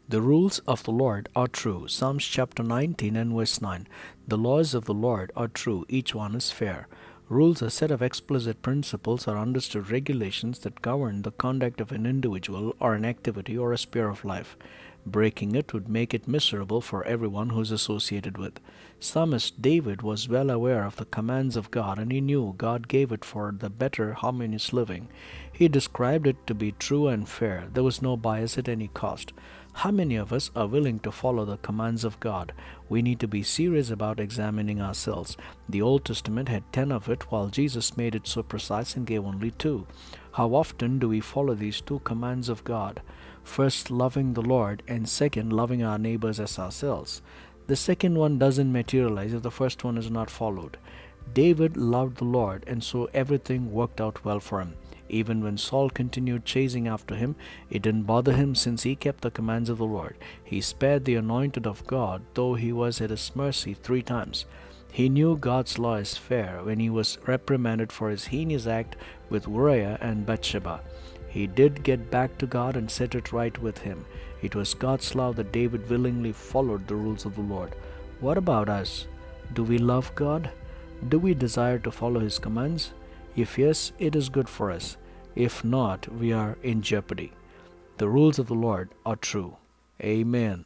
The rules of the Lord are true. Psalms chapter 19 and verse 9. The laws of the Lord are true, each one is fair. Rules, a set of explicit principles or understood regulations that govern the conduct of an individual or an activity or a sphere of life. Breaking it would make it miserable for everyone who is associated with. Psalmist David was well aware of the commands of God, and he knew God gave it for the better harmonious living. He described it to be true and fair. There was no bias at any cost. How many of us are willing to follow the commands of God? We need to be serious about examining ourselves. The Old Testament had 10 of it, while Jesus made it so precise and gave only 2. How often do we follow these 2 commands of God? First, loving the Lord, and second, loving our neighbors as ourselves. The second one doesn't materialize if the first one is not followed. David loved the Lord, and so everything worked out well for him. Even when Saul continued chasing after him, it didn't bother him, since he kept the commands of the Lord. He spared the anointed of God, though he was at his mercy 3 times. He knew God's law is fair when he was reprimanded for his heinous act with Uriah and Bathsheba. He did get back to God and set it right with him. It was God's love that David willingly followed the rules of the Lord. What about us? Do we love God? Do we desire to follow his commands? If yes, it is good for us. If not, we are in jeopardy. The rules of the Lord are true. Amen.